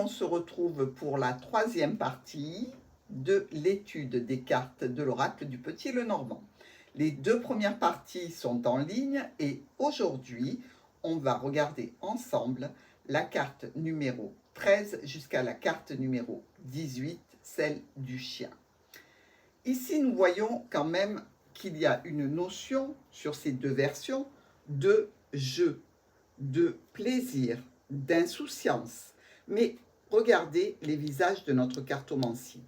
on se retrouve pour la troisième partie de l'étude des cartes de l'oracle du Petit Lenormand. Les deux premières parties sont en ligne et aujourd'hui, on va regarder ensemble la carte numéro 13 jusqu'à la carte numéro 18, celle du chien. Ici, nous voyons quand même qu'il y a une notion sur ces deux versions de jeu, de plaisir, d'insouciance. Mais regardez les visages de notre cartomancie.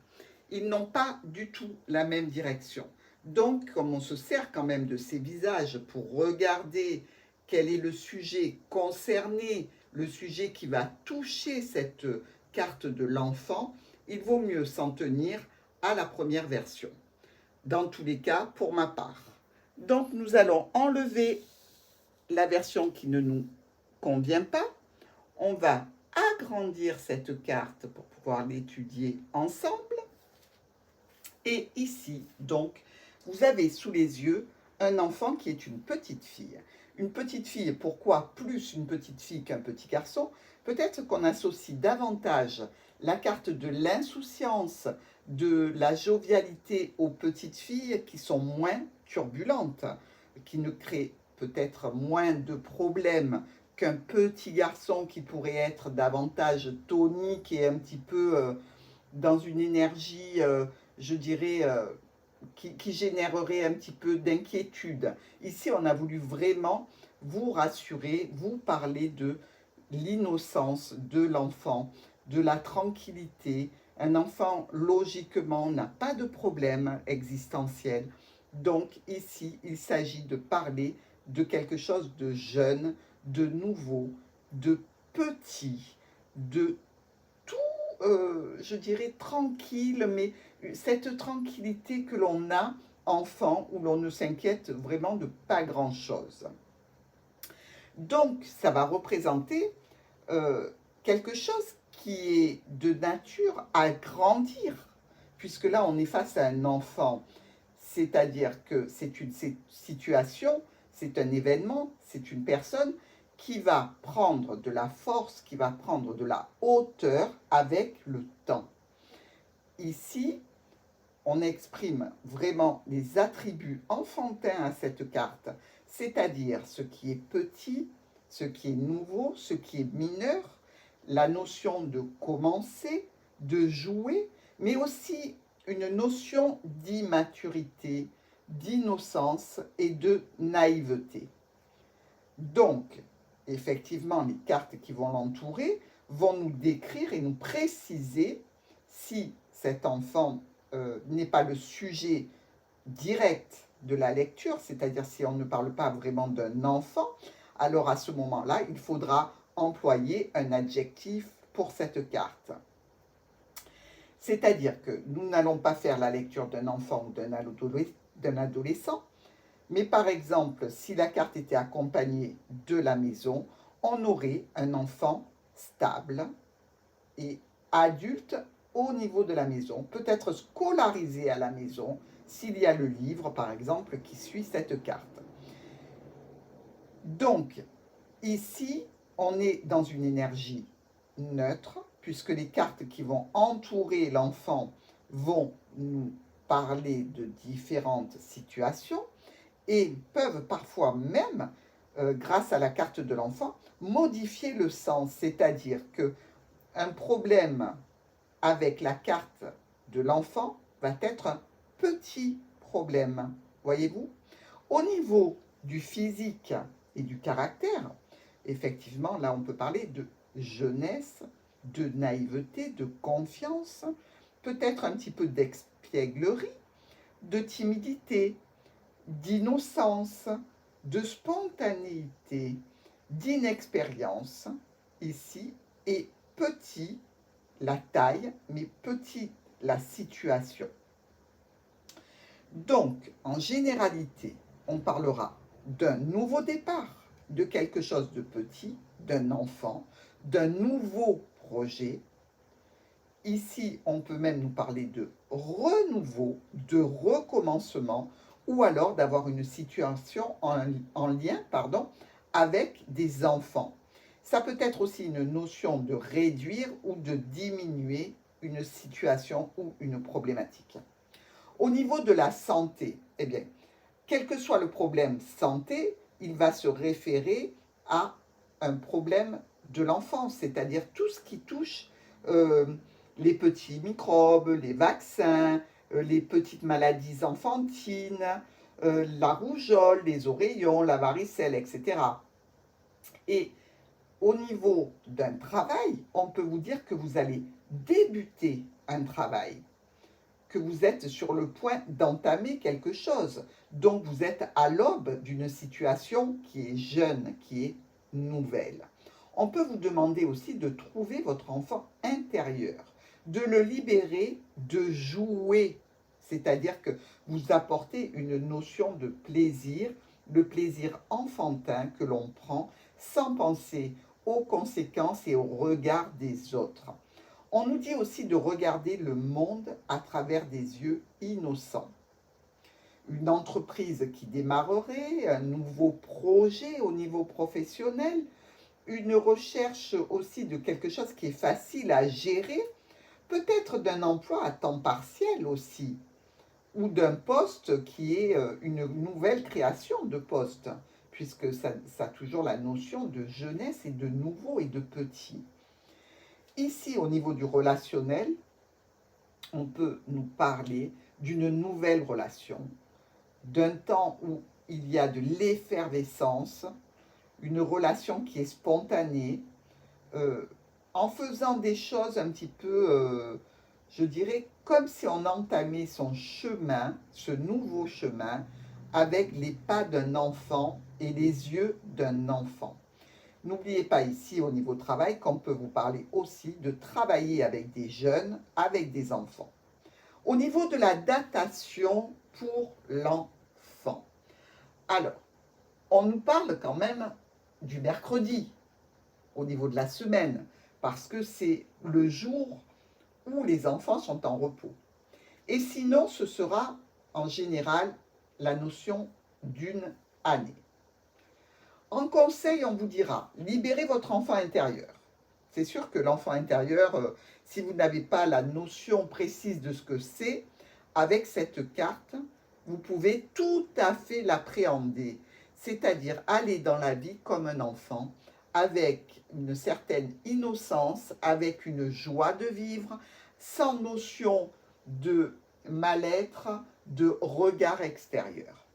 Ils n'ont pas du tout la même direction. Donc, comme on se sert quand même de ces visages pour regarder quel est le sujet concerné, le sujet qui va toucher cette carte de l'enfant, il vaut mieux s'en tenir à la première version. Dans tous les cas, pour ma part. Donc, nous allons enlever la version qui ne nous convient pas. On va agrandir cette carte pour pouvoir l'étudier ensemble. Et ici, donc, vous avez sous les yeux un enfant qui est une petite fille. Une petite fille, pourquoi plus une petite fille qu'un petit garçon? Peut-être qu'on associe davantage la carte de l'insouciance, de la jovialité aux petites filles qui sont moins turbulentes, qui ne créent peut-être moins de problèmes qu'un petit garçon qui pourrait être davantage tonique et un petit peu dans une énergie, je dirais, qui générerait un petit peu d'inquiétude. Ici, on a voulu vraiment vous rassurer, vous parler de l'innocence de l'enfant, de la tranquillité. Un enfant, logiquement, n'a pas de problème existentiel. Donc, ici, il s'agit de parler de quelque chose de jeune, de nouveau, de petit, de tout, je dirais, tranquille, mais cette tranquillité que l'on a enfant, où l'on ne s'inquiète vraiment de pas grand-chose. Donc, ça va représenter quelque chose qui est de nature à grandir, puisque là, on est face à un enfant, c'est-à-dire que c'est une situation, c'est un événement, c'est une personne qui va prendre de la force, qui va prendre de la hauteur avec le temps. Ici, on exprime vraiment les attributs enfantins à cette carte, c'est-à-dire ce qui est petit, ce qui est nouveau, ce qui est mineur, la notion de commencer, de jouer, mais aussi une notion d'immaturité, d'innocence et de naïveté. Donc, effectivement, les cartes qui vont l'entourer vont nous décrire et nous préciser si cet enfant n'est pas le sujet direct de la lecture, c'est-à-dire si on ne parle pas vraiment d'un enfant, alors à ce moment-là, il faudra employer un adjectif pour cette carte. C'est-à-dire que nous n'allons pas faire la lecture d'un enfant ou d'un adolescent, mais par exemple, si la carte était accompagnée de la maison, on aurait un enfant stable et adulte au niveau de la maison, peut-être scolarisé à la maison, s'il y a le livre, par exemple, qui suit cette carte. Donc, ici, on est dans une énergie neutre, puisque les cartes qui vont entourer l'enfant vont nous parler de différentes situations et peuvent parfois même, grâce à la carte de l'enfant, modifier le sens, c'est-à-dire qu'un problème avec la carte de l'enfant va être un petit problème, voyez-vous? Au niveau du physique et du caractère, effectivement, là on peut parler de jeunesse, de naïveté, de confiance, peut-être un petit peu d'espièglerie, de timidité, d'innocence, de spontanéité, d'inexpérience, ici, et petit, la taille, mais petit, la situation. Donc, en généralité, on parlera d'un nouveau départ, de quelque chose de petit, d'un enfant, d'un nouveau projet. Ici, on peut même nous parler de renouveau, de recommencement, ou alors d'avoir une situation en lien avec des enfants. Ça peut être aussi une notion de réduire ou de diminuer une situation ou une problématique. Au niveau de la santé, eh bien, quel que soit le problème santé, il va se référer à un problème de l'enfance, c'est-à-dire tout ce qui touche euh, les petits microbes, les vaccins, les petites maladies enfantines, la rougeole, les oreillons, la varicelle, etc. Et au niveau d'un travail, on peut vous dire que vous allez débuter un travail, que vous êtes sur le point d'entamer quelque chose. Donc vous êtes à l'aube d'une situation qui est jeune, qui est nouvelle. On peut vous demander aussi de trouver votre enfant intérieur, de le libérer, de jouer. C'est-à-dire que vous apportez une notion de plaisir, le plaisir enfantin que l'on prend sans penser aux conséquences et au regard des autres. On nous dit aussi de regarder le monde à travers des yeux innocents. Une entreprise qui démarrerait, un nouveau projet au niveau professionnel, une recherche aussi de quelque chose qui est facile à gérer, peut-être d'un emploi à temps partiel aussi, ou d'un poste qui est une nouvelle création de poste, puisque ça a toujours la notion de jeunesse et de nouveau et de petit. Ici, au niveau du relationnel, on peut nous parler d'une nouvelle relation, d'un temps où il y a de l'effervescence, une relation qui est spontanée, euh, en faisant des choses un petit peu, je dirais, comme si on entamait son chemin, ce nouveau chemin, avec les pas d'un enfant et les yeux d'un enfant. N'oubliez pas ici au niveau travail qu'on peut vous parler aussi de travailler avec des jeunes, avec des enfants. Au niveau de la datation pour l'enfant. Alors, on nous parle quand même du mercredi au niveau de la semaine parce que c'est le jour où les enfants sont en repos. Et sinon, ce sera en général la notion d'une année. En conseil, on vous dira, libérez votre enfant intérieur. C'est sûr que l'enfant intérieur, si vous n'avez pas la notion précise de ce que c'est, avec cette carte, vous pouvez tout à fait l'appréhender. C'est-à-dire aller dans la vie comme un enfant, avec une certaine innocence, avec une joie de vivre, sans notion de mal-être, de regard extérieur.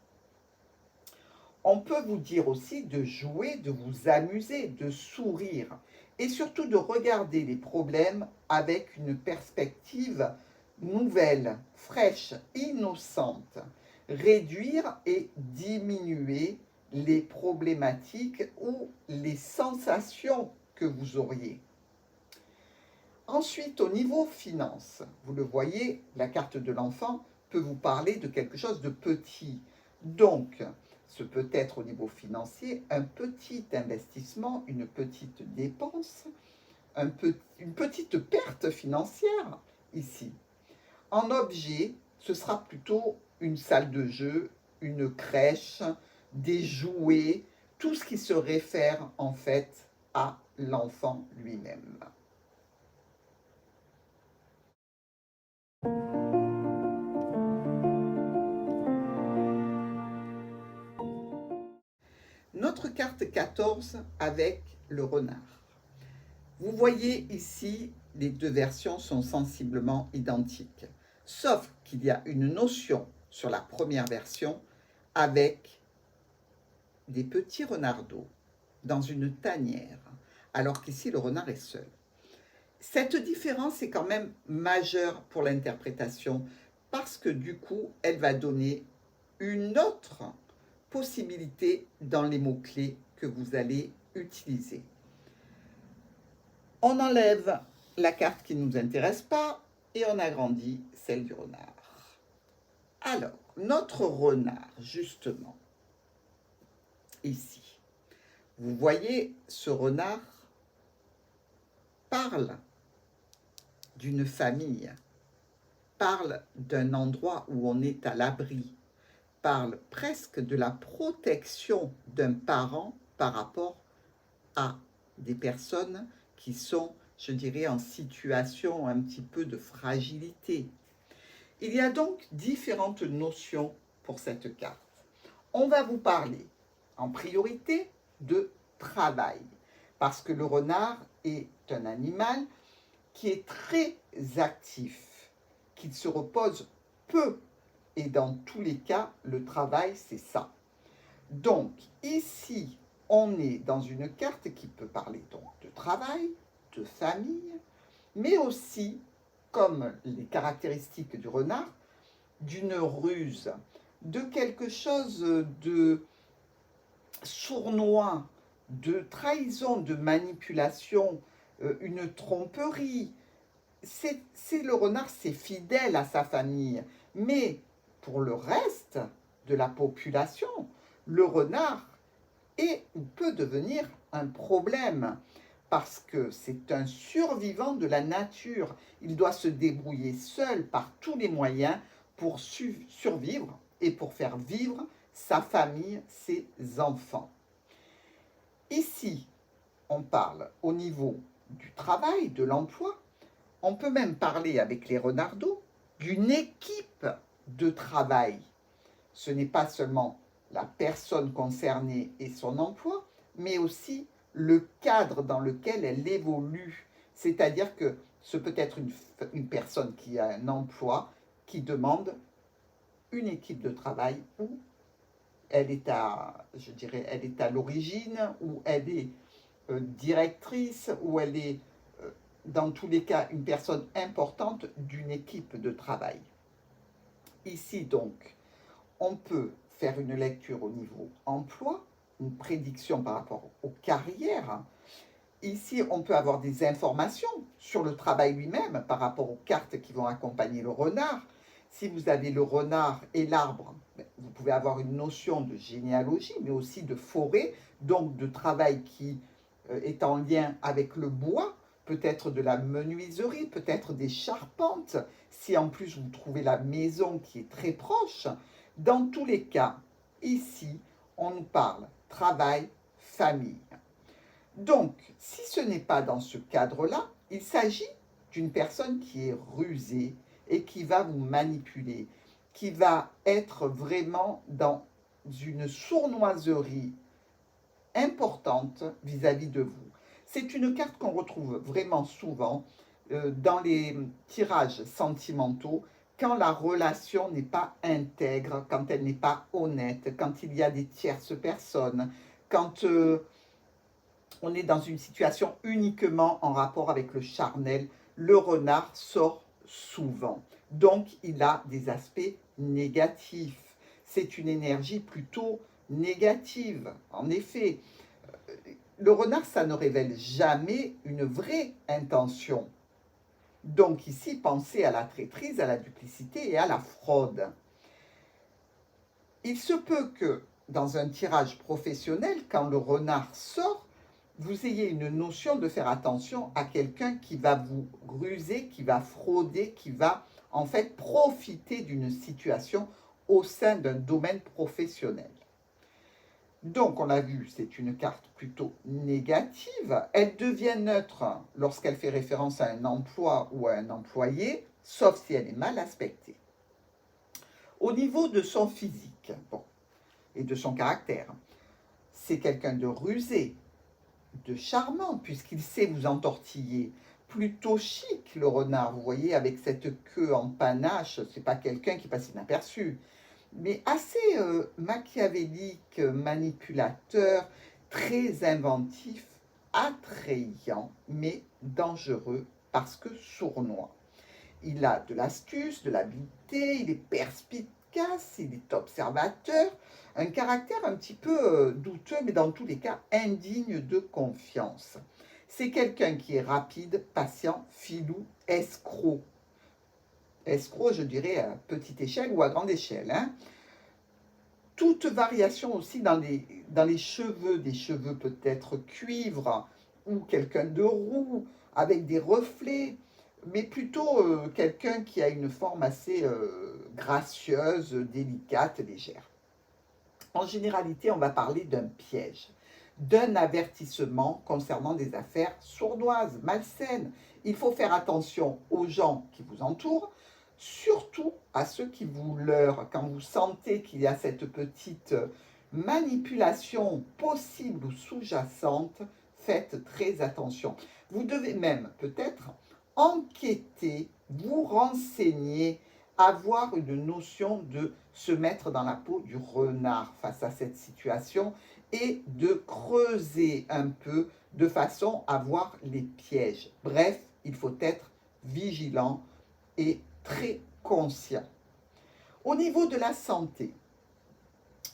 On peut vous dire aussi de jouer, de vous amuser, de sourire et surtout de regarder les problèmes avec une perspective nouvelle, fraîche, innocente. Réduire et diminuer les problématiques ou les sensations que vous auriez. Ensuite, au niveau finance, vous le voyez, la carte de l'enfant peut vous parler de quelque chose de petit. Donc, ce peut être au niveau financier un petit investissement, une petite dépense, une petite perte financière ici. En objet, ce sera plutôt une salle de jeu, une crèche, des jouets, tout ce qui se réfère en fait à l'enfant lui-même. Notre carte 14 avec le renard. Vous voyez ici, les deux versions sont sensiblement identiques, sauf qu'il y a une notion sur la première version avec des petits renardeaux dans une tanière, alors qu'ici le renard est seul. Cette différence est quand même majeure pour l'interprétation parce que du coup, elle va donner une autre possibilité dans les mots-clés que vous allez utiliser. On enlève la carte qui ne nous intéresse pas et on agrandit celle du renard. Alors, notre renard, justement, ici, vous voyez, ce renard parle d'une famille, parle d'un endroit où on est à l'abri, parle presque de la protection d'un parent par rapport à des personnes qui sont, je dirais, en situation un petit peu de fragilité. Il y a donc différentes notions pour cette carte. On va vous parler en priorité de travail, parce que le renard est un animal qui est très actif, qui se repose peu, et dans tous les cas, le travail, c'est ça. Donc, ici, on est dans une carte qui peut parler donc de travail, de famille, mais aussi, comme les caractéristiques du renard, d'une ruse, de quelque chose de sournois, de trahison, de manipulation, une tromperie. C'est le renard, c'est fidèle à sa famille, mais pour le reste de la population, le renard est ou peut devenir un problème parce que c'est un survivant de la nature. Il doit se débrouiller seul par tous les moyens pour survivre et pour faire vivre sa famille, ses enfants. Ici, on parle au niveau du travail, de l'emploi. On peut même parler avec les renardeaux d'une équipe de travail. Ce n'est pas seulement la personne concernée et son emploi, mais aussi le cadre dans lequel elle évolue. C'est-à-dire que ce peut être une personne qui a un emploi qui demande une équipe de travail où elle est à, je dirais, elle est à l'origine, où elle est directrice, où elle est, dans tous les cas, une personne importante d'une équipe de travail. Ici, donc, on peut faire une lecture au niveau emploi, une prédiction par rapport aux carrières. Ici, on peut avoir des informations sur le travail lui-même par rapport aux cartes qui vont accompagner le renard. Si vous avez le renard et l'arbre, vous pouvez avoir une notion de généalogie, mais aussi de forêt, donc de travail qui est en lien avec le bois, peut-être de la menuiserie, peut-être des charpentes, si en plus vous trouvez la maison qui est très proche. Dans tous les cas, ici, on nous parle travail, famille. Donc, si ce n'est pas dans ce cadre-là, il s'agit d'une personne qui est rusée et qui va vous manipuler, qui va être vraiment dans une sournoiserie importante vis-à-vis de vous. C'est une carte qu'on retrouve vraiment souvent dans les tirages sentimentaux quand la relation n'est pas intègre, quand elle n'est pas honnête, quand il y a des tierces personnes, quand on est dans une situation uniquement en rapport avec le charnel, le renard sort souvent. Donc, il a des aspects négatifs. C'est une énergie plutôt négative. En effet, le renard, ça ne révèle jamais une vraie intention. Donc ici, pensez à la traîtrise, à la duplicité et à la fraude. Il se peut que dans un tirage professionnel, quand le renard sort, vous ayez une notion de faire attention à quelqu'un qui va vous ruser, qui va frauder, qui va en fait profiter d'une situation au sein d'un domaine professionnel. Donc, on l'a vu, c'est une carte plutôt négative. Elle devient neutre lorsqu'elle fait référence à un emploi ou à un employé, sauf si elle est mal aspectée. Au niveau de son physique, et de son caractère, c'est quelqu'un de rusé, de charmant, puisqu'il sait vous entortiller. Plutôt chic, le renard, vous voyez, avec cette queue en panache, c'est pas quelqu'un qui passe inaperçu, mais assez machiavélique, manipulateur, très inventif, attrayant, mais dangereux parce que sournois. Il a de l'astuce, de l'habileté, il est perspicace, il est observateur, un caractère un petit peu douteux, mais dans tous les cas indigne de confiance. C'est quelqu'un qui est rapide, patient, filou, escroc. Escroc, je dirais, à petite échelle ou à grande échelle. Toute variation aussi dans les cheveux, des cheveux peut-être cuivre ou quelqu'un de roux avec des reflets, mais plutôt quelqu'un qui a une forme assez gracieuse, délicate, légère. En généralité, on va parler d'un piège. d'un avertissement concernant des affaires sournoises, malsaines. Il faut faire attention aux gens qui vous entourent, surtout à ceux qui vous leurrent. Quand vous sentez qu'il y a cette petite manipulation possible ou sous-jacente, faites très attention. Vous devez même peut-être enquêter, vous renseigner, avoir une notion de se mettre dans la peau du renard face à cette situation et de creuser un peu de façon à voir les pièges. Bref, il faut être vigilant et très conscient. Au niveau de la santé,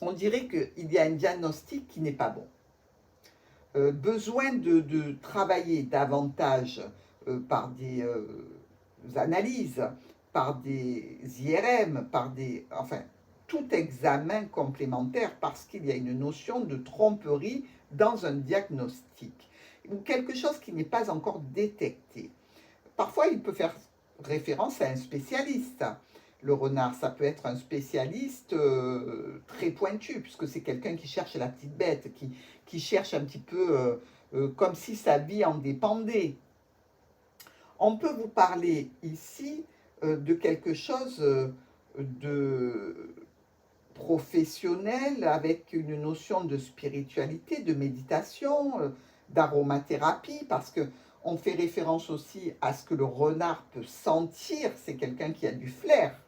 on dirait qu'il y a un diagnostic qui n'est pas bon. Besoin de travailler davantage par des analyses, par des IRM, enfin, tout examen complémentaire parce qu'il y a une notion de tromperie dans un diagnostic ou quelque chose qui n'est pas encore détecté. Parfois, il peut faire référence à un spécialiste. Le renard, ça peut être un spécialiste très pointu, puisque c'est quelqu'un qui cherche la petite bête, qui cherche un petit peu comme si sa vie en dépendait. On peut vous parler ici de quelque chose de professionnel avec une notion de spiritualité, de méditation, d'aromathérapie, parce que on fait référence aussi à ce que le renard peut sentir, c'est quelqu'un qui a du flair.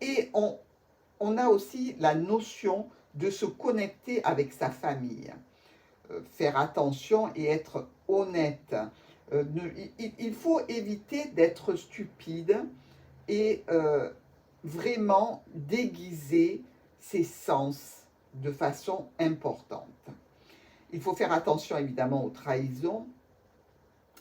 Et on a aussi la notion de se connecter avec sa famille, faire attention et être honnête. Il faut éviter d'être stupide et vraiment déguiser ses sens de façon importante. Il faut faire attention évidemment aux trahisons,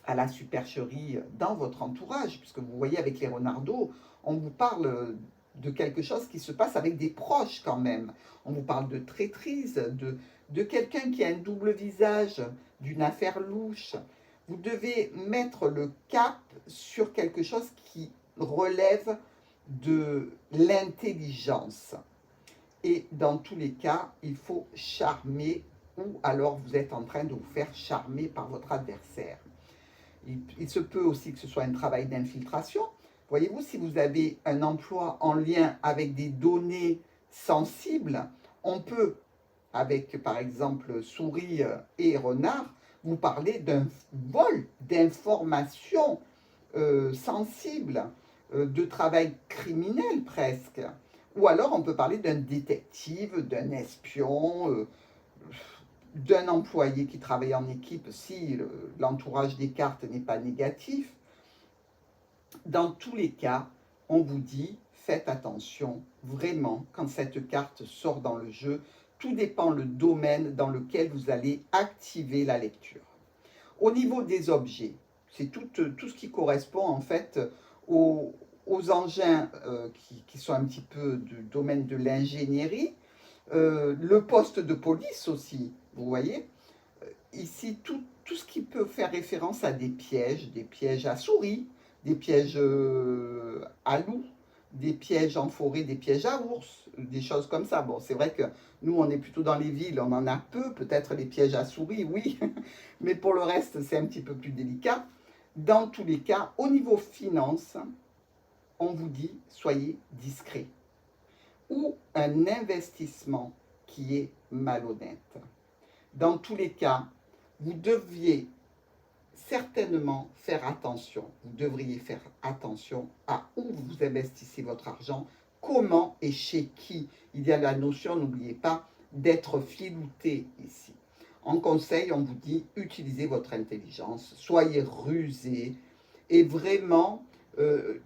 à la supercherie dans votre entourage, puisque vous voyez avec les renardeaux, on vous parle de quelque chose qui se passe avec des proches quand même. On vous parle de traîtrise, de quelqu'un qui a un double visage, d'une affaire louche. Vous devez mettre le cap sur quelque chose qui relève de l'intelligence. Et dans tous les cas, il faut charmer ou alors vous êtes en train de vous faire charmer par votre adversaire. Il se peut aussi que ce soit un travail d'infiltration. Voyez-vous, si vous avez un emploi en lien avec des données sensibles, on peut, avec par exemple souris et renard, vous parler d'un vol d'informations sensibles, de travail criminel presque. Ou alors on peut parler d'un détective, d'un espion, d'un employé qui travaille en équipe si l'entourage des cartes n'est pas négatif. Dans tous les cas, on vous dit, faites attention, vraiment, quand cette carte sort dans le jeu, tout dépend le domaine dans lequel vous allez activer la lecture. Au niveau des objets, c'est tout ce qui correspond en fait aux engins qui sont un petit peu du domaine de l'ingénierie, le poste de police aussi, vous voyez. Ici, tout ce qui peut faire référence à des pièges à souris, des pièges à loups, des pièges en forêt, des pièges à ours, des choses comme ça. Bon, c'est vrai que nous, on est plutôt dans les villes, on en a peu, peut-être les pièges à souris, oui, mais pour le reste, c'est un petit peu plus délicat. Dans tous les cas, au niveau finance, on vous dit, soyez discret. Ou un investissement qui est malhonnête. Dans tous les cas, vous deviez certainement faire attention. Vous devriez faire attention à où vous investissez votre argent, comment et chez qui. Il y a la notion, n'oubliez pas, d'être filouté ici. En conseil, on vous dit, utilisez votre intelligence, soyez rusé et vraiment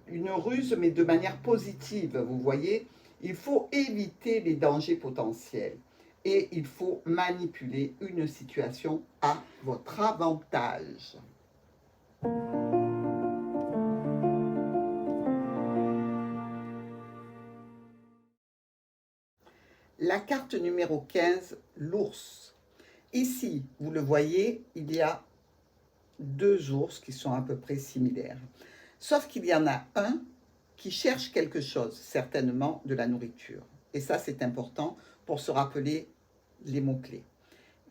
une ruse, mais de manière positive. Vous voyez, il faut éviter les dangers potentiels et il faut manipuler une situation à votre avantage. La carte numéro 15, l'ours. Ici, vous le voyez, il y a deux ours qui sont à peu près similaires. Sauf qu'il y en a un qui cherche quelque chose, certainement de la nourriture. Et ça, c'est important pour se rappeler les mots-clés.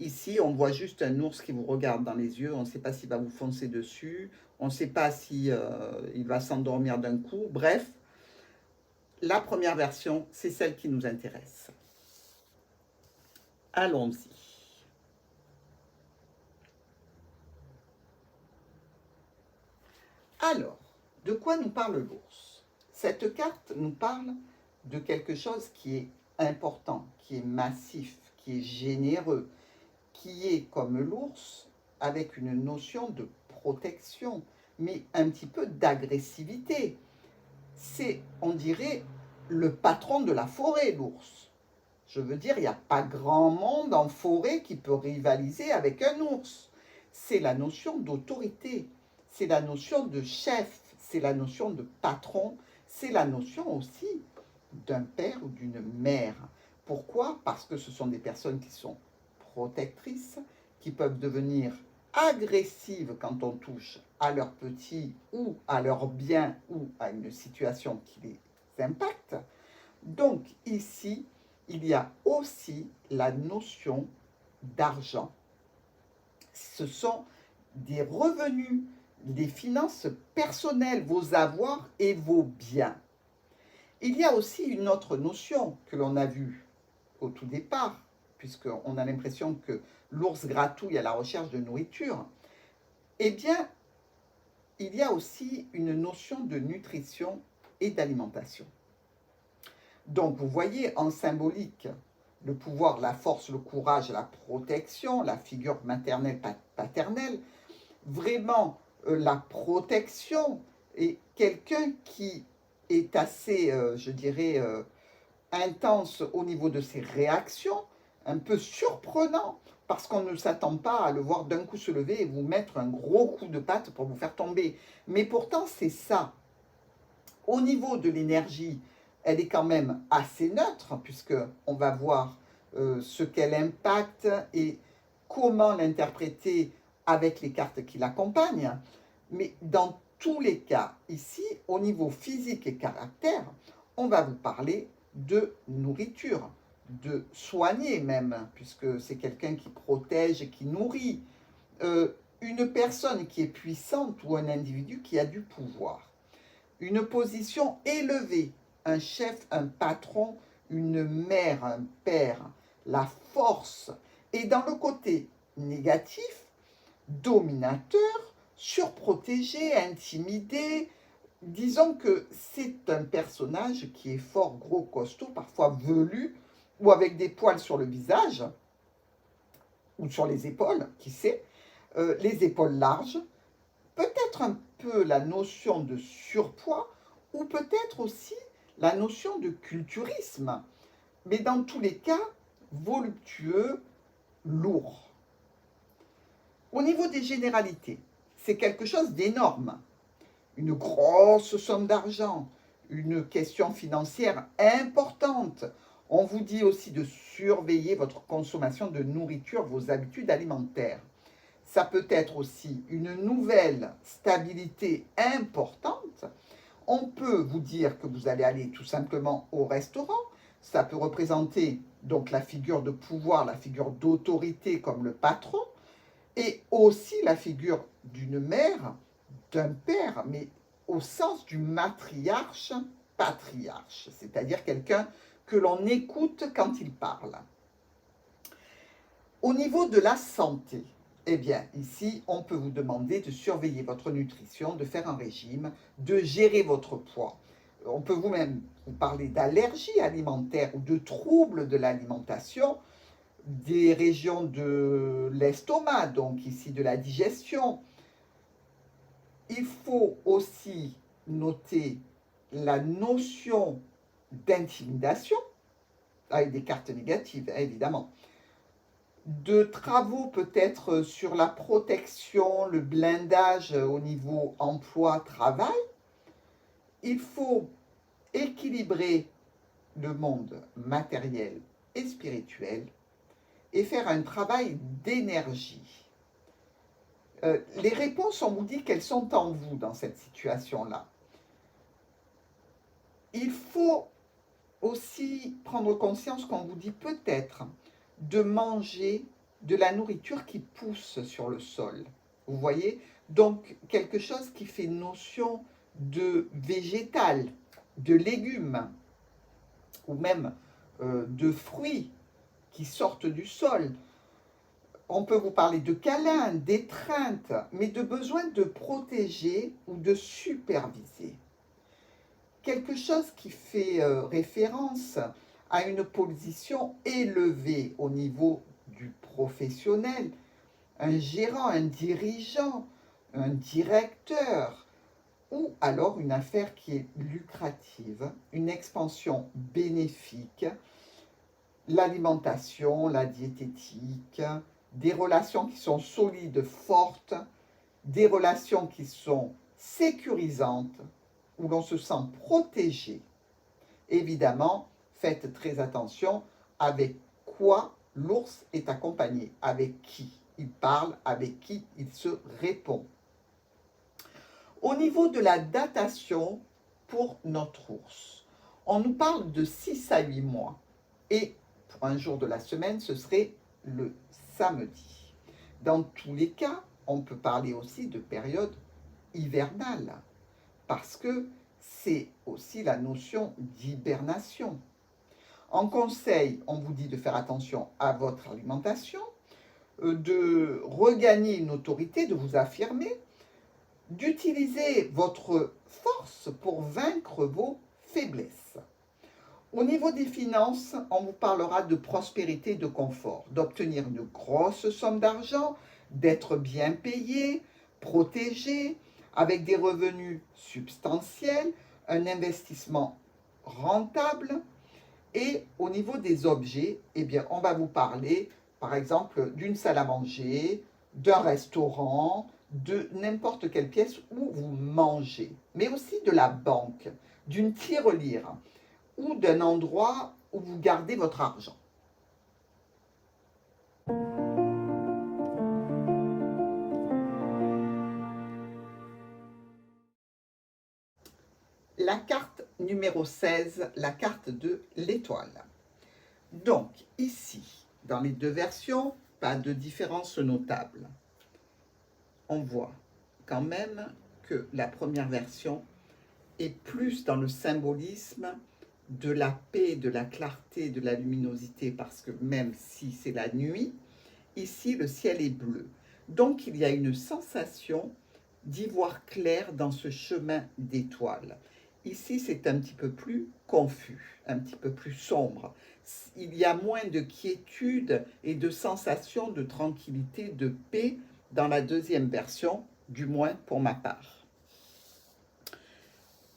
Ici, on voit juste un ours qui vous regarde dans les yeux. On ne sait pas s'il va vous foncer dessus. On ne sait pas si il va s'endormir d'un coup. Bref, la première version, c'est celle qui nous intéresse. Allons-y. Alors, de quoi nous parle l'ours? Cette carte nous parle de quelque chose qui est important, qui est massif, qui est généreux, qui est comme l'ours, avec une notion de protection, mais un petit peu d'agressivité. C'est, on dirait, le patron de la forêt, l'ours. Je veux dire, il n'y a pas grand monde en forêt qui peut rivaliser avec un ours. C'est la notion d'autorité, c'est la notion de chef, c'est la notion de patron, c'est la notion aussi d'un père ou d'une mère. Pourquoi? Parce que ce sont des personnes qui sont protectrices, qui peuvent devenir agressives quand on touche à leurs petits ou à leurs biens ou à une situation qui les impacte. Donc ici, il y a aussi la notion d'argent. Ce sont des revenus, des finances personnelles, vos avoirs et vos biens. Il y a aussi une autre notion que l'on a vue au tout départ, puisqu'on a l'impression que l'ours gratouille à la recherche de nourriture. Eh bien, il y a aussi une notion de nutrition et d'alimentation. Donc, vous voyez en symbolique le pouvoir, la force, le courage, la protection, la figure maternelle, paternelle. Vraiment, la protection et quelqu'un qui est assez, je dirais, intense au niveau de ses réactions, un peu surprenant, parce qu'on ne s'attend pas à le voir d'un coup se lever et vous mettre un gros coup de patte pour vous faire tomber. Mais pourtant, c'est ça. Au niveau de l'énergie, elle est quand même assez neutre, puisqu'on va voir ce qu'elle impacte et comment l'interpréter avec les cartes qui l'accompagnent. Mais dans tous les cas, ici, au niveau physique et caractère, on va vous parler de nourriture, de soigner même, puisque c'est quelqu'un qui protège et qui nourrit. Une personne qui est puissante ou un individu qui a du pouvoir. Une position élevée, un chef, un patron, une mère, un père, la force. Et dans le côté négatif, dominateur, surprotégé, intimidé. Disons que c'est un personnage qui est fort, gros, costaud, parfois velu, ou avec des poils sur le visage, ou sur les épaules, qui sait, les épaules larges, peut-être un peu la notion de surpoids, ou peut-être aussi la notion de culturisme, mais dans tous les cas, voluptueux, lourd. Au niveau des généralités, c'est quelque chose d'énorme. Une grosse somme d'argent, une question financière importante. On vous dit aussi de surveiller votre consommation de nourriture, vos habitudes alimentaires. Ça peut être aussi une nouvelle stabilité importante. On peut vous dire que vous allez aller tout simplement au restaurant. Ça peut représenter donc la figure de pouvoir, la figure d'autorité comme le patron, et aussi la figure d'une mère, d'un père, mais au sens du matriarche, patriarche, c'est-à-dire quelqu'un que l'on écoute quand il parle. Au niveau de la santé, eh bien, ici, on peut vous demander de surveiller votre nutrition, de faire un régime, de gérer votre poids. On peut vous-même vous parler d'allergies alimentaires ou de troubles de l'alimentation, des régions de l'estomac, donc ici de la digestion. Il faut aussi noter la notion d'intimidation, avec des cartes négatives, évidemment, de travaux peut-être sur la protection, le blindage au niveau emploi-travail. Il faut équilibrer le monde matériel et spirituel et faire un travail d'énergie. Les réponses, on vous dit qu'elles sont en vous dans cette situation-là. Il faut aussi prendre conscience qu'on vous dit peut-être de manger de la nourriture qui pousse sur le sol. Vous voyez? Donc, quelque chose qui fait notion de végétal, de légumes, ou même de fruits qui sortent du sol. On peut vous parler de câlins, d'étreintes, mais de besoin de protéger ou de superviser. Quelque chose qui fait référence à une position élevée au niveau du professionnel, un gérant, un dirigeant, un directeur, ou alors une affaire qui est lucrative, une expansion bénéfique, l'alimentation, la diététique, des relations qui sont solides, fortes, des relations qui sont sécurisantes, où l'on se sent protégé. Évidemment, faites très attention avec quoi l'ours est accompagné, avec qui il parle, avec qui il se répond. Au niveau de la datation pour notre ours, on nous parle de 6 à 8 mois. Et pour un jour de la semaine, ce serait le samedi. Dans tous les cas, on peut parler aussi de période hivernale, parce que c'est aussi la notion d'hibernation. En conseil, on vous dit de faire attention à votre alimentation, de regagner une autorité, de vous affirmer, d'utiliser votre force pour vaincre vos faiblesses. Au niveau des finances, on vous parlera de prospérité, de confort, d'obtenir une grosse somme d'argent, d'être bien payé, protégé, avec des revenus substantiels, un investissement rentable. Et au niveau des objets, eh bien, on va vous parler, par exemple, d'une salle à manger, d'un restaurant, de n'importe quelle pièce où vous mangez, mais aussi de la banque, d'une tirelire ou d'un endroit où vous gardez votre argent. La carte numéro 16, la carte de l'étoile. Donc, ici, dans les deux versions, pas de différence notable. On voit quand même que la première version est plus dans le symbolisme de la paix, de la clarté, de la luminosité, parce que même si c'est la nuit, ici le ciel est bleu. Donc il y a une sensation d'y voir clair dans ce chemin d'étoiles. Ici c'est un petit peu plus confus, un petit peu plus sombre. Il y a moins de quiétude et de sensation de tranquillité, de paix dans la deuxième version, du moins pour ma part.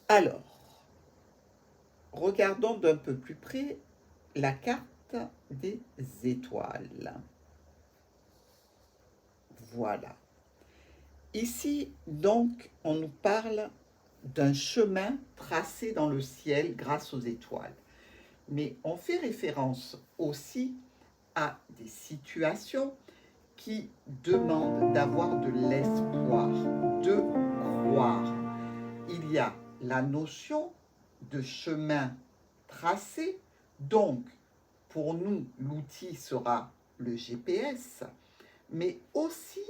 Alors, regardons d'un peu plus près la carte des étoiles. Voilà. Ici, donc, on nous parle d'un chemin tracé dans le ciel grâce aux étoiles. Mais on fait référence aussi à des situations qui demandent d'avoir de l'espoir, de croire. Il y a la notion de chemin tracé, donc pour nous, l'outil sera le GPS, mais aussi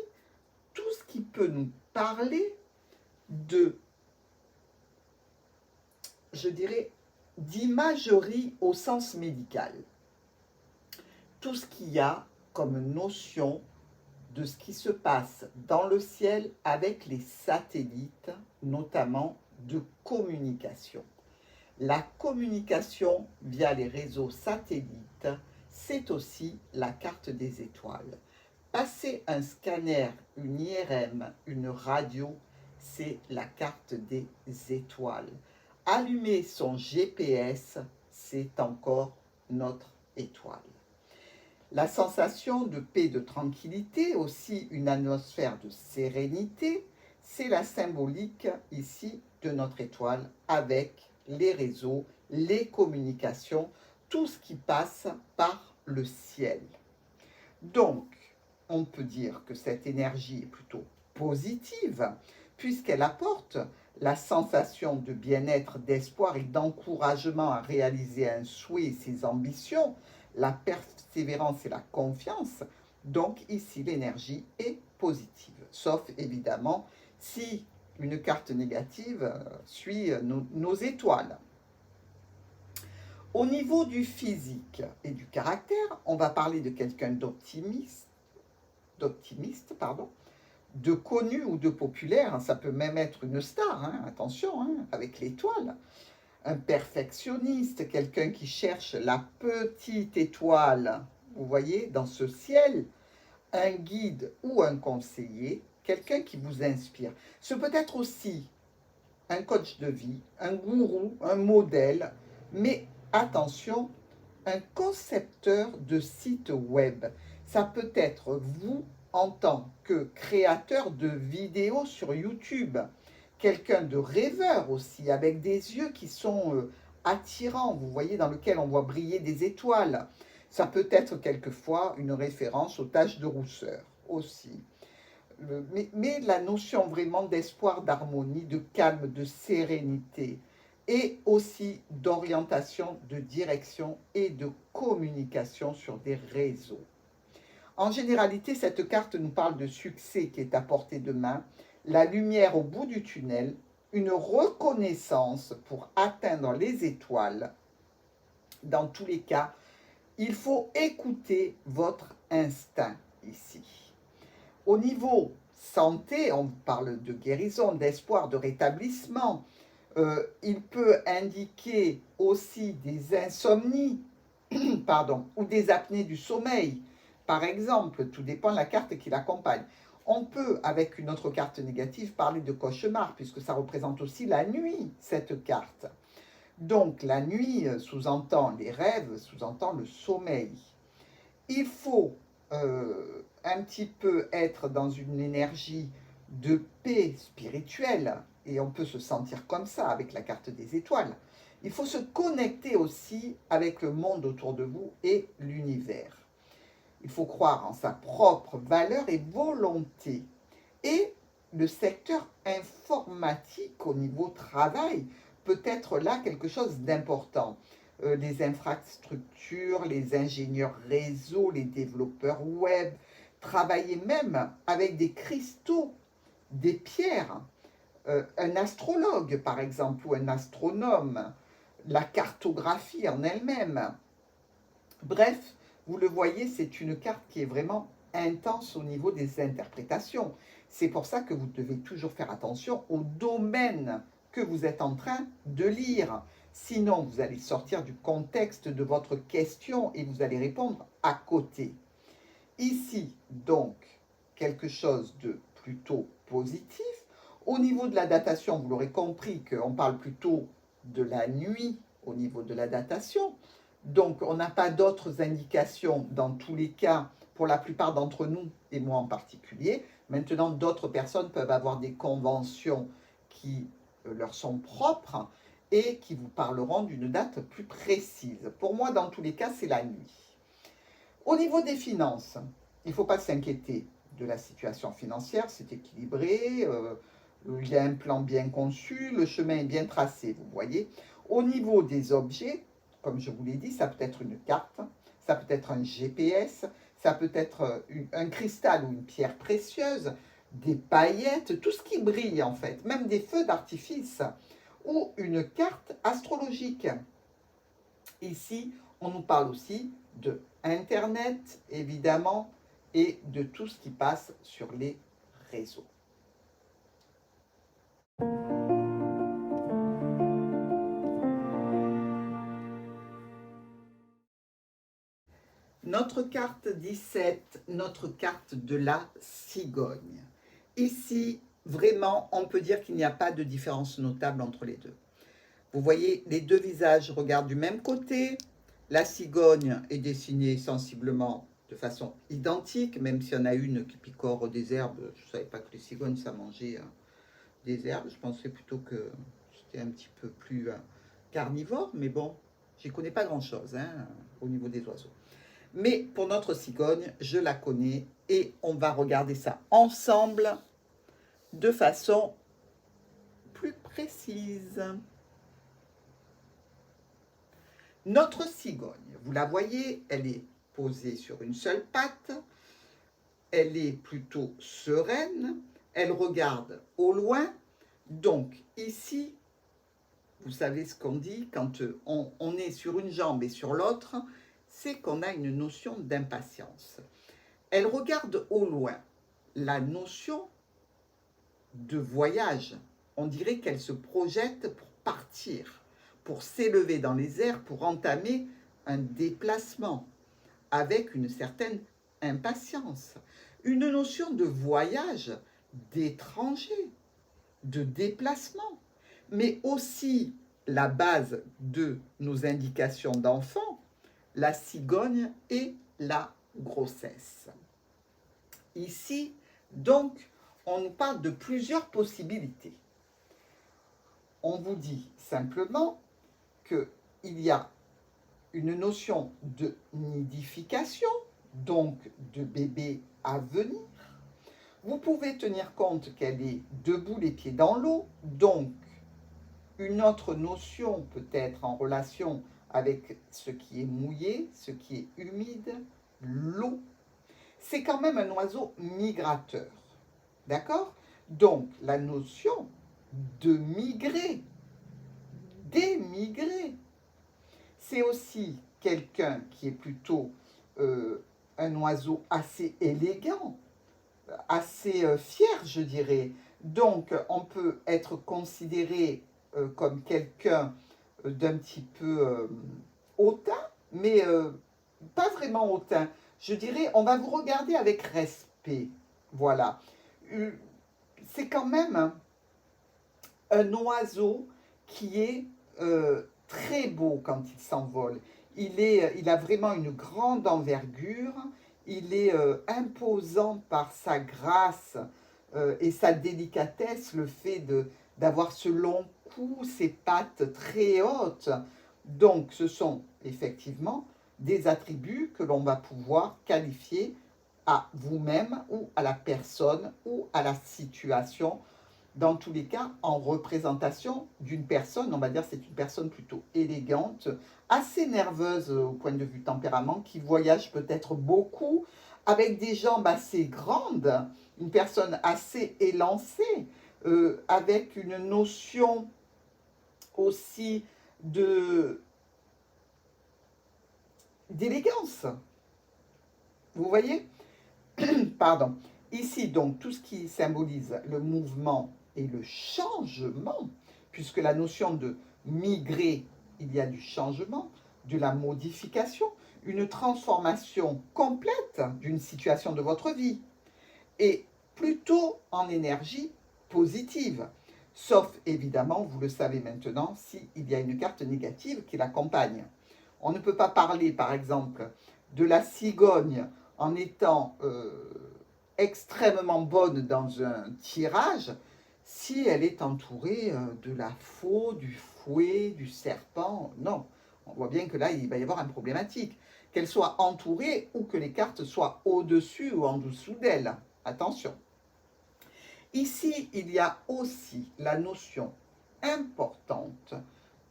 tout ce qui peut nous parler de, je dirais, d'imagerie au sens médical. Tout ce qu'il y a comme notion de ce qui se passe dans le ciel avec les satellites, notamment de communication. La communication via les réseaux satellites, c'est aussi la carte des étoiles. Passer un scanner, une IRM, une radio, c'est la carte des étoiles. Allumer son GPS, c'est encore notre étoile. La sensation de paix, de tranquillité, aussi une atmosphère de sérénité, c'est la symbolique ici de notre étoile avec les réseaux, les communications, tout ce qui passe par le ciel. Donc, on peut dire que cette énergie est plutôt positive, puisqu'elle apporte la sensation de bien-être, d'espoir et d'encouragement à réaliser un souhait et ses ambitions, la persévérance et la confiance, Donc ici, l'énergie est positive, sauf évidemment si une carte négative suit nos étoiles. Au niveau du physique et du caractère, on va parler de quelqu'un d'optimiste, de connu ou de populaire, ça peut même être une star, hein, attention, hein, avec l'étoile. Un perfectionniste, quelqu'un qui cherche la petite étoile, vous voyez, dans ce ciel, un guide ou un conseiller, quelqu'un qui vous inspire. Ce peut être aussi un coach de vie, un gourou, un modèle, mais attention, un concepteur de site web. Ça peut être vous en tant que créateur de vidéos sur YouTube, quelqu'un de rêveur aussi, avec des yeux qui sont attirants, vous voyez, dans lequel on voit briller des étoiles. Ça peut être quelquefois une référence aux taches de rousseur aussi. Mais la notion vraiment d'espoir, d'harmonie, de calme, de sérénité et aussi d'orientation, de direction et de communication sur des réseaux. En généralité, cette carte nous parle de succès qui est à portée de main, la lumière au bout du tunnel, une reconnaissance pour atteindre les étoiles. Dans tous les cas, il faut écouter votre instinct ici. Au niveau santé, on parle de guérison, d'espoir, de rétablissement. Il peut indiquer aussi des insomnies, pardon, ou des apnées du sommeil. Par exemple, tout dépend de la carte qui l'accompagne. On peut, avec une autre carte négative, parler de cauchemar, puisque ça représente aussi la nuit, cette carte. Donc, la nuit sous-entend les rêves, sous-entend le sommeil. Il faut un petit peu être dans une énergie de paix spirituelle, et on peut se sentir comme ça avec la carte des étoiles. Il faut se connecter aussi avec le monde autour de vous et l'univers. Il faut croire en sa propre valeur et volonté. Et le secteur informatique au niveau travail peut être là quelque chose d'important. Les infrastructures, les ingénieurs réseau, les développeurs web, travailler même avec des cristaux, des pierres, un astrologue par exemple ou un astronome, la cartographie en elle-même. Bref, vous le voyez, c'est une carte qui est vraiment intense au niveau des interprétations. C'est pour ça que vous devez toujours faire attention au domaine que vous êtes en train de lire. Sinon, vous allez sortir du contexte de votre question et vous allez répondre à côté. Ici, donc, quelque chose de plutôt positif. Au niveau de la datation, vous l'aurez compris qu'on parle plutôt de la nuit au niveau de la datation. Donc, on n'a pas d'autres indications dans tous les cas, pour la plupart d'entre nous, et moi en particulier. Maintenant, d'autres personnes peuvent avoir des conventions qui leur sont propres et qui vous parleront d'une date plus précise. Pour moi, dans tous les cas, c'est la nuit. Au niveau des finances, il ne faut pas s'inquiéter de la situation financière, c'est équilibré, il y a un plan bien conçu, le chemin est bien tracé, vous voyez. Au niveau des objets, comme je vous l'ai dit, ça peut être une carte, ça peut être un GPS, ça peut être un cristal ou une pierre précieuse, des paillettes, tout ce qui brille en fait, même des feux d'artifice, ou une carte astrologique. Ici, on nous parle aussi de Internet, évidemment, et de tout ce qui passe sur les réseaux. Notre carte 17, notre carte de la cigogne. Ici, vraiment, on peut dire qu'il n'y a pas de différence notable entre les deux. Vous voyez, les deux visages regardent du même côté. La cigogne est dessinée sensiblement de façon identique, même s'il y en a une qui picore des herbes. Je ne savais pas que les cigognes, ça mangeait des herbes. Je pensais plutôt que c'était un petit peu plus carnivore, mais bon, j'y connais pas grand-chose hein, au niveau des oiseaux. Mais pour notre cigogne, je la connais et on va regarder ça ensemble de façon plus précise. Notre cigogne, vous la voyez, elle est posée sur une seule patte. elle est plutôt sereine, elle regarde au loin. Donc ici, vous savez ce qu'on dit quand on est sur une jambe et sur l'autre, c'est qu'on a une notion d'impatience. Elle regarde au loin. La notion de voyage, on dirait qu'elle se projette pour partir, pour s'élever dans les airs, pour entamer un déplacement avec une certaine impatience. Une notion de voyage, d'étranger, de déplacement, mais aussi la base de nos indications d'enfant, la cigogne et la grossesse. Ici, donc, on nous parle de plusieurs possibilités. On vous dit simplement qu'il y a une notion de nidification, donc de bébé à venir. Vous pouvez tenir compte qu'elle est debout les pieds dans l'eau, donc une autre notion peut être en relation avec ce qui est mouillé, ce qui est humide, l'eau. C'est quand même un oiseau migrateur, d'accord? Donc la notion de migrer, d'émigrer, c'est aussi quelqu'un qui est plutôt un oiseau assez élégant, assez fier, je dirais. Donc, on peut être considéré comme quelqu'un d'un petit peu hautain, mais pas vraiment hautain. Je dirais, on va vous regarder avec respect. Voilà. C'est quand même un oiseau qui est très beau quand il s'envole. Il a vraiment une grande envergure, il est imposant par sa grâce et sa délicatesse, le fait d'avoir ce long cou, ses pattes très hautes. Donc ce sont effectivement des attributs que l'on va pouvoir qualifier à vous-même ou à la personne ou à la situation, dans tous les cas, en représentation d'une personne, on va dire c'est une personne plutôt élégante, assez nerveuse au point de vue tempérament, qui voyage peut-être beaucoup, avec des jambes assez grandes, une personne assez élancée, avec une notion aussi d'élégance. Vous voyez? Pardon. Ici, donc, tout ce qui symbolise le mouvement et le changement, puisque la notion de migrer, il y a du changement, de la modification, une transformation complète d'une situation de votre vie, et plutôt en énergie positive. Sauf, évidemment, vous le savez maintenant, s'il y a une carte négative qui l'accompagne. On ne peut pas parler, par exemple, de la cigogne en étant extrêmement bonne dans un tirage si elle est entourée de la faux, du fouet, du serpent. Non, on voit bien que là, il va y avoir une problématique. Qu'elle soit entourée ou que les cartes soient au-dessus ou en dessous d'elle. Attention. Ici, il y a aussi la notion importante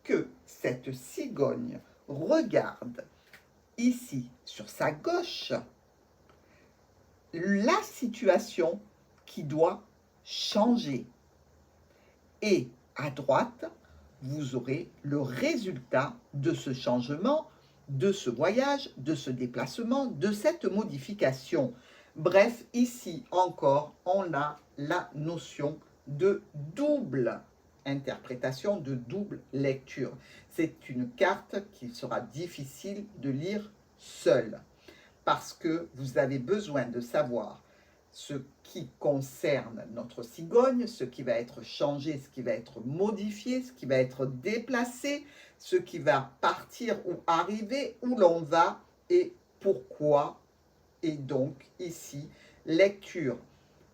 que cette cigogne regarde ici sur sa gauche la situation qui doit changer. Et à droite, vous aurez le résultat de ce changement, de ce voyage, de ce déplacement, de cette modification. Bref, ici encore, on a la notion de double interprétation, de double lecture. C'est une carte qu'il sera difficile de lire seule, parce que vous avez besoin de savoir ce qui concerne notre cigogne, ce qui va être changé, ce qui va être modifié, ce qui va être déplacé, ce qui va partir ou arriver, où l'on va et pourquoi. Et donc ici, lecture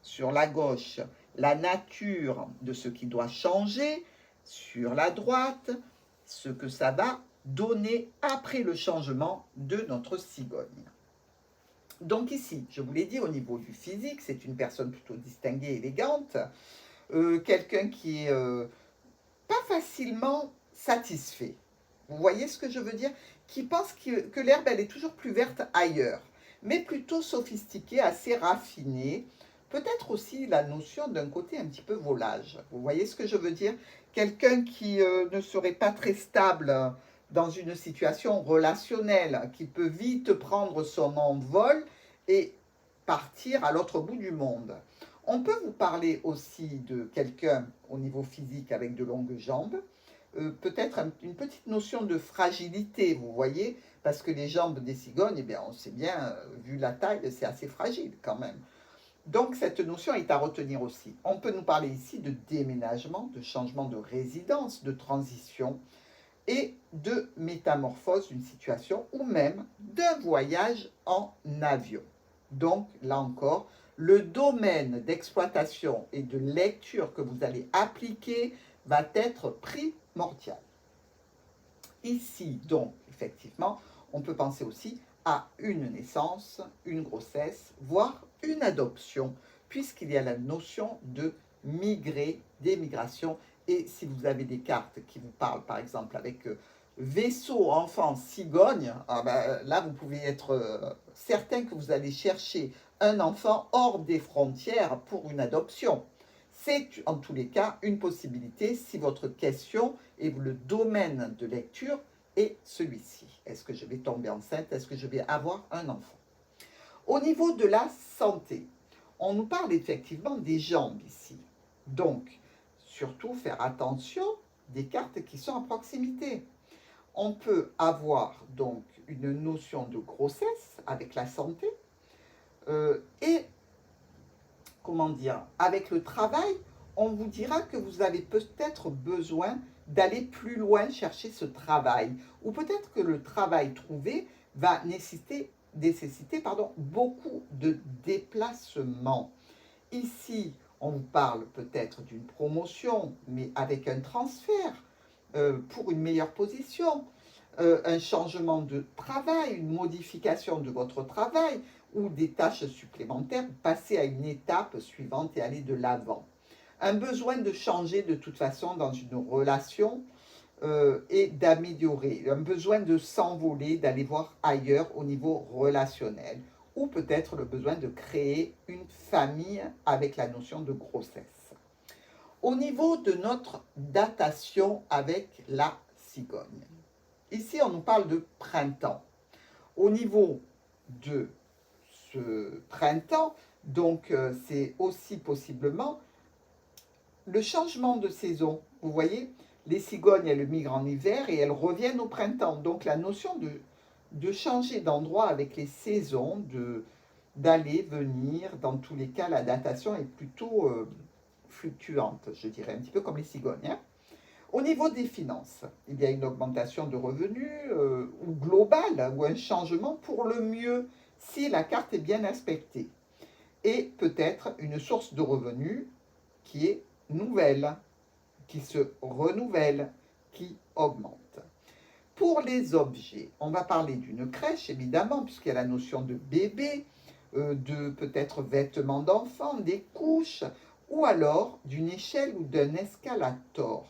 sur la gauche, la nature de ce qui doit changer, sur la droite, ce que ça va donner après le changement de notre cigogne. Donc ici, je vous l'ai dit, au niveau du physique, c'est une personne plutôt distinguée, élégante, quelqu'un qui est pas facilement satisfait. Vous voyez ce que je veux dire? Qui pense que l'herbe, elle est toujours plus verte ailleurs. mais plutôt sophistiqué, assez raffiné. Peut-être aussi la notion d'un côté un petit peu volage. Vous voyez ce que je veux dire? Quelqu'un qui ne serait pas très stable dans une situation relationnelle, qui peut vite prendre son envol et partir à l'autre bout du monde. On peut vous parler aussi de quelqu'un au niveau physique avec de longues jambes, peut-être une petite notion de fragilité, vous voyez, parce que les jambes des cigognes, eh bien, on sait bien, vu la taille, c'est assez fragile quand même. Donc cette notion est à retenir aussi. On peut nous parler ici de déménagement, de changement de résidence, de transition et de métamorphose d'une situation ou même d'un voyage en avion. Donc là encore, le domaine d'exploitation et de lecture que vous allez appliquer va être primordial. Ici, donc, effectivement, on peut penser aussi à une naissance, une grossesse, voire une adoption, puisqu'il y a la notion de migrer, d'émigration. Et si vous avez des cartes qui vous parlent, par exemple, avec vaisseau, enfant, cigogne, ah ben, là, vous pouvez être certain que vous allez chercher un enfant hors des frontières pour une adoption. C'est en tous les cas une possibilité si votre question et le domaine de lecture est celui-ci. Est-ce que je vais tomber enceinte? Est-ce que je vais avoir un enfant? Au niveau de la santé, on nous parle effectivement des jambes ici. Donc, surtout faire attention des cartes qui sont à proximité. On peut avoir donc une notion de grossesse avec la santé et comment dire, avec le travail, on vous dira que vous avez peut-être besoin d'aller plus loin chercher ce travail. Ou peut-être que le travail trouvé va nécessiter beaucoup de déplacements. Ici, on vous parle peut-être d'une promotion, mais avec un transfert pour une meilleure position, un changement de travail, une modification de votre travail ou des tâches supplémentaires, passer à une étape suivante et aller de l'avant. Un besoin de changer de toute façon dans une relation et d'améliorer, un besoin de s'envoler, d'aller voir ailleurs au niveau relationnel, ou peut-être le besoin de créer une famille avec la notion de grossesse. Au niveau de notre datation avec la cigogne, ici on nous parle de printemps. Au niveau de ce printemps, donc c'est aussi possiblement le changement de saison. Vous voyez, les cigognes, elles migrent en hiver et elles reviennent au printemps. Donc la notion de changer d'endroit avec les saisons, d'aller, venir, dans tous les cas, la datation est plutôt fluctuante, je dirais, un petit peu comme les cigognes. Hein. Au niveau des finances, il y a une augmentation de revenus ou globale, ou un changement pour le mieux si la carte est bien aspectée. Et peut-être une source de revenus qui est nouvelle, qui se renouvelle, qui augmente. Pour les objets, on va parler d'une crèche, évidemment, puisqu'il y a la notion de bébé, de peut-être vêtements d'enfants, des couches, ou alors d'une échelle ou d'un escalator.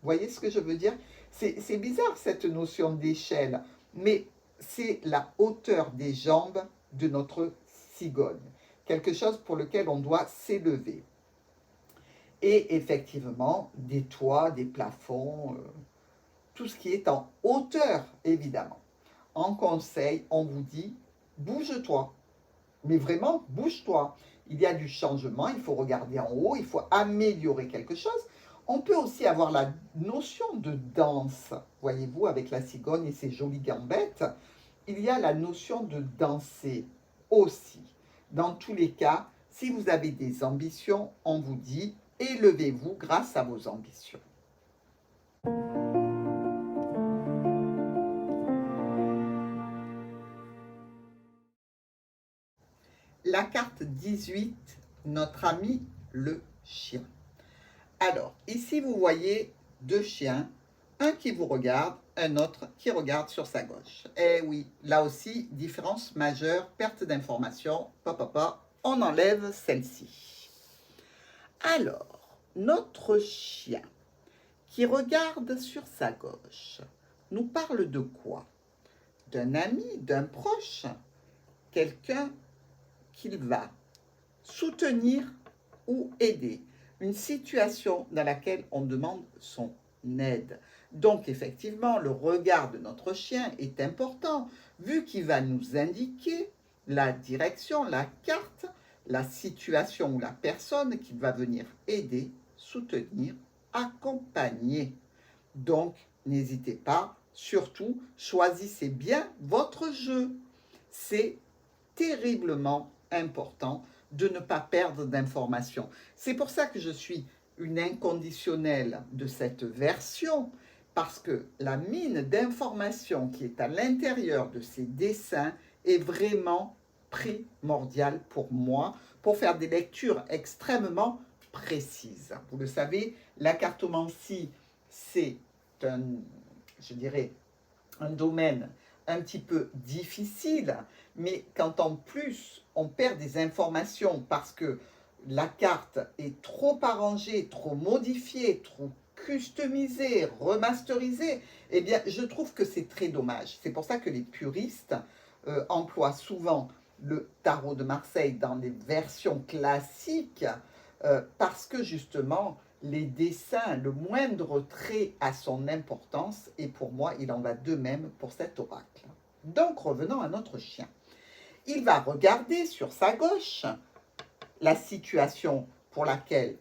Vous voyez ce que je veux dire? C'est bizarre cette notion d'échelle, mais c'est la hauteur des jambes de notre cigogne. Quelque chose pour lequel on doit s'élever. Et effectivement, des toits, des plafonds, tout ce qui est en hauteur, évidemment. En conseil, on vous dit, bouge-toi. Mais vraiment, bouge-toi. Il y a du changement, il faut regarder en haut, il faut améliorer quelque chose. On peut aussi avoir la notion de danse, voyez-vous, avec la cigogne et ses jolies gambettes. Il y a la notion de danser aussi. Dans tous les cas, si vous avez des ambitions, on vous dit, élevez-vous grâce à vos ambitions. La carte 18, notre ami le chien. Alors, ici, vous voyez deux chiens, un qui vous regarde, un autre qui regarde sur sa gauche. Eh oui, là aussi, différence majeure, perte d'information, on enlève celle-ci. Alors, notre chien qui regarde sur sa gauche nous parle de quoi? D'un ami, d'un proche? quelqu'un qu'il va soutenir ou aider, une situation dans laquelle on demande son aide. Donc effectivement, le regard de notre chien est important, vu qu'il va nous indiquer la direction, la carte, la situation ou la personne qu'il va venir aider, soutenir, accompagner. Donc, n'hésitez pas, surtout, choisissez bien votre jeu. C'est terriblement important de ne pas perdre d'informations. C'est pour ça que je suis une inconditionnelle de cette version, parce que la mine d'informations qui est à l'intérieur de ces dessins est vraiment primordiale pour moi, pour faire des lectures extrêmement précises. Vous le savez, la cartomancie, c'est un, je dirais, un domaine un petit peu difficile, mais quand en plus on perd des informations parce que la carte est trop arrangée, trop modifiée, trop customisée, remasterisée, eh bien je trouve que c'est très dommage. C'est pour ça que les puristes emploient souvent le tarot de Marseille dans les versions classiques, parce que justement les dessins, le moindre trait a son importance, et pour moi, il en va de même pour cet oracle. Donc, revenons à notre chien. Il va regarder sur sa gauche la situation pour laquelle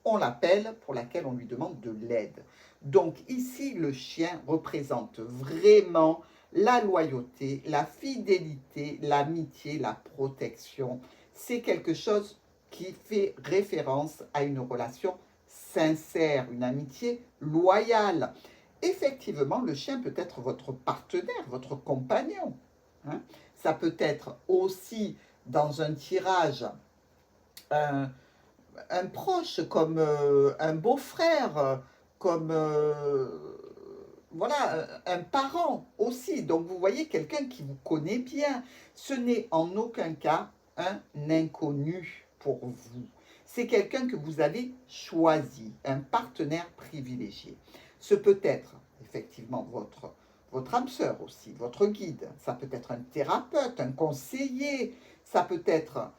on l'appelle, pour laquelle on lui demande de l'aide. Donc ici, le chien représente vraiment la loyauté, la fidélité, l'amitié, la protection. C'est quelque chose qui fait référence à une relation sincère, une amitié loyale. Effectivement, le chien peut être votre partenaire, votre compagnon. Hein. Ça peut être aussi dans un tirage un proche, comme un beau-frère, comme voilà, un parent aussi. Donc vous voyez quelqu'un qui vous connaît bien. Ce n'est en aucun cas un inconnu pour vous. C'est quelqu'un que vous avez choisi, un partenaire privilégié. Ce peut être effectivement votre âme sœur aussi, votre guide. Ça peut être un thérapeute, un conseiller. Ça peut être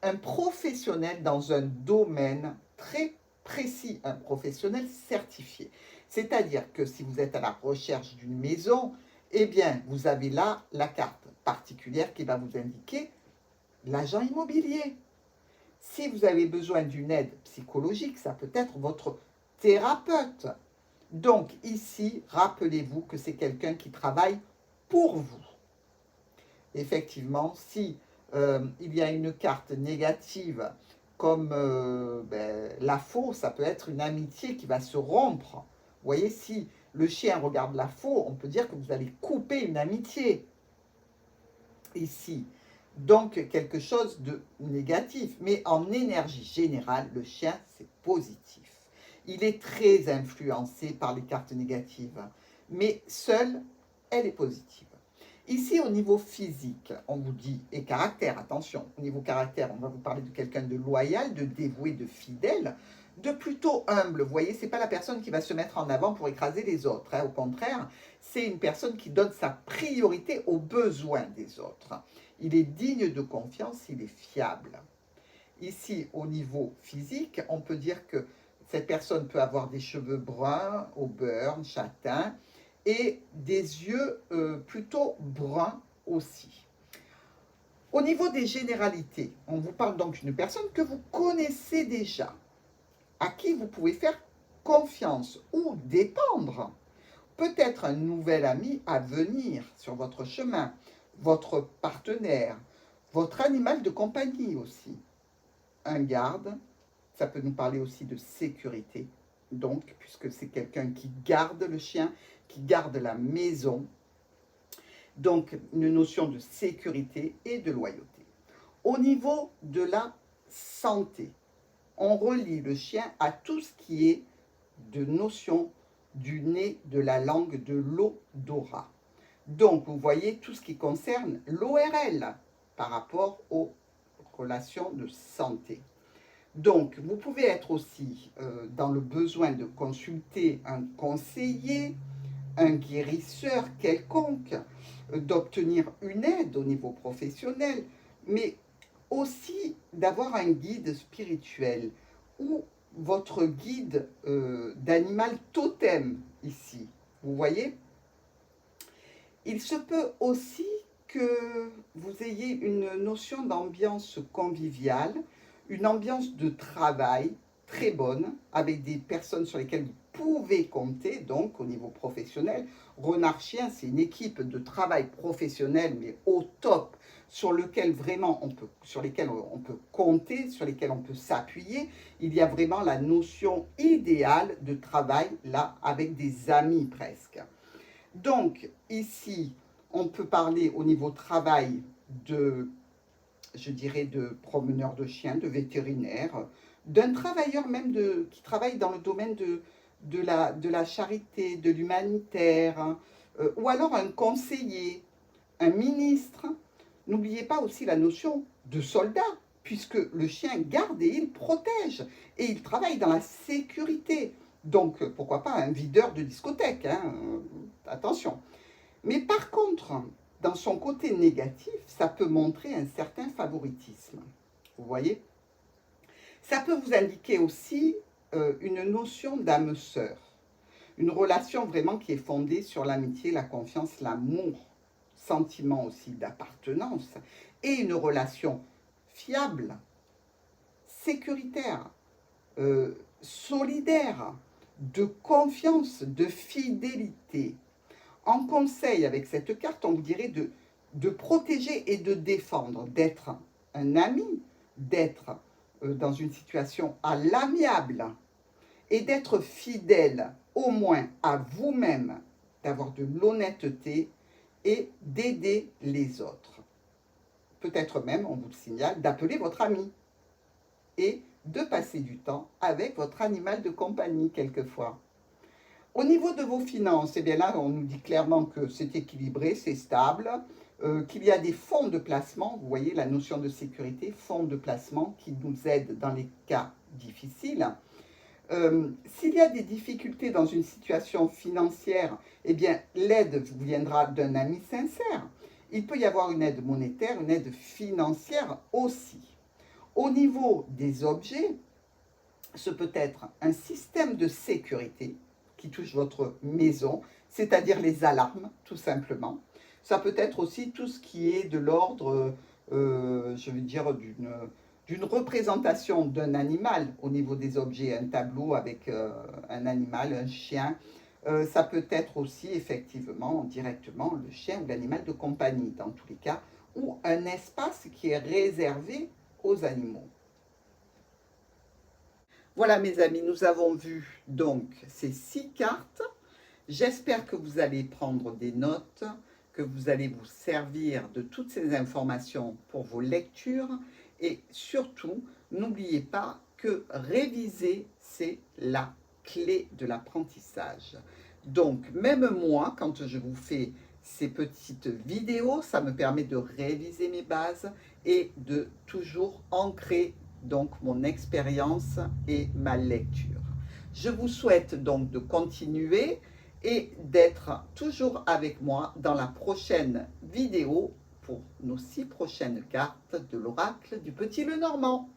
un professionnel dans un domaine très précis, un professionnel certifié. C'est-à-dire que si vous êtes à la recherche d'une maison, eh bien, vous avez là la carte particulière qui va vous indiquer l'agent immobilier. Si vous avez besoin d'une aide psychologique, ça peut être votre thérapeute. Donc ici, rappelez-vous que c'est quelqu'un qui travaille pour vous. Effectivement, si il y a une carte négative comme la faux, ça peut être une amitié qui va se rompre. Vous voyez, si le chien regarde la faux, on peut dire que vous allez couper une amitié ici. Donc quelque chose de négatif. Mais en énergie générale, le chien, c'est positif. Il est très influencé par les cartes négatives. Mais seule, elle est positive. Ici, au niveau physique, on vous dit, et caractère, attention, au niveau caractère, on va vous parler de quelqu'un de loyal, de dévoué, de fidèle, de plutôt humble. Vous voyez, ce n'est pas la personne qui va se mettre en avant pour écraser les autres. Hein. Au contraire, c'est une personne qui donne sa priorité aux besoins des autres. Il est digne de confiance, il est fiable. Ici, au niveau physique, on peut dire que cette personne peut avoir des cheveux bruns, au beurre, châtain, et des yeux plutôt bruns aussi. Au niveau des généralités, on vous parle donc d'une personne que vous connaissez déjà, à qui vous pouvez faire confiance ou dépendre. Peut-être un nouvel ami à venir sur votre chemin, votre partenaire, votre animal de compagnie aussi. Un garde, ça peut nous parler aussi de sécurité, donc, puisque c'est quelqu'un qui garde le chien, qui garde la maison. Donc, une notion de sécurité et de loyauté. Au niveau de la santé, on relie le chien à tout ce qui est de notion du nez, de la langue, de l'odorat. Donc, vous voyez tout ce qui concerne l'ORL par rapport aux relations de santé. Donc, vous pouvez être aussi dans le besoin de consulter un conseiller, un guérisseur quelconque, d'obtenir une aide au niveau professionnel, mais aussi d'avoir un guide spirituel ou votre guide d'animal totem ici. Vous voyez? Il se peut aussi que vous ayez une notion d'ambiance conviviale, une ambiance de travail très bonne, avec des personnes sur lesquelles vous pouvez compter, donc au niveau professionnel. Renard Chien, c'est une équipe de travail professionnel, mais au top, sur lequel vraiment sur lesquels on peut compter, sur lesquels on peut s'appuyer. Il y a vraiment la notion idéale de travail, là, avec des amis presque. Donc, ici, on peut parler au niveau travail de, je dirais, de promeneur de chiens, de vétérinaire, d'un travailleur même qui travaille dans le domaine de la charité, de l'humanitaire, hein, ou alors un conseiller, un ministre. N'oubliez pas aussi la notion de soldat, puisque le chien garde et il protège, et il travaille dans la sécurité. Donc, pourquoi pas un videur de discothèque, hein, attention. Mais par contre, dans son côté négatif, ça peut montrer un certain favoritisme. Vous voyez? Ça peut vous indiquer aussi une notion d'âme sœur. Une relation vraiment qui est fondée sur l'amitié, la confiance, l'amour, sentiment aussi d'appartenance, et une relation fiable, sécuritaire, solidaire, de confiance, de fidélité. En conseil avec cette carte, on vous dirait de protéger et de défendre, d'être un ami, d'être dans une situation à l'amiable et d'être fidèle au moins à vous-même, d'avoir de l'honnêteté et d'aider les autres. Peut-être même, on vous le signale, d'appeler votre ami et de passer du temps avec votre animal de compagnie quelquefois. Au niveau de vos finances, eh bien là, on nous dit clairement que c'est équilibré, c'est stable, qu'il y a des fonds de placement, vous voyez la notion de sécurité, fonds de placement qui nous aident dans les cas difficiles. S'il y a des difficultés dans une situation financière, eh bien l'aide vous viendra d'un ami sincère. Il peut y avoir une aide monétaire, une aide financière aussi. Au niveau des objets, ce peut être un système de sécurité qui touche votre maison, c'est-à-dire les alarmes, tout simplement. Ça peut être aussi tout ce qui est de l'ordre, je veux dire, d'une représentation d'un animal au niveau des objets, un tableau avec un animal, un chien. Ça peut être aussi effectivement directement le chien ou l'animal de compagnie dans tous les cas, ou un espace qui est réservé aux animaux. Voilà mes amis, nous avons vu donc ces 6 cartes. J'espère que vous allez prendre des notes, que vous allez vous servir de toutes ces informations pour vos lectures et surtout, n'oubliez pas que réviser, c'est la clé de l'apprentissage. Donc, même moi, quand je vous fais ces petites vidéos, ça me permet de réviser mes bases et de toujours ancrer donc mon expérience et ma lecture. Je vous souhaite donc de continuer et d'être toujours avec moi dans la prochaine vidéo pour nos 6 prochaines cartes de l'oracle du Petit Lenormand.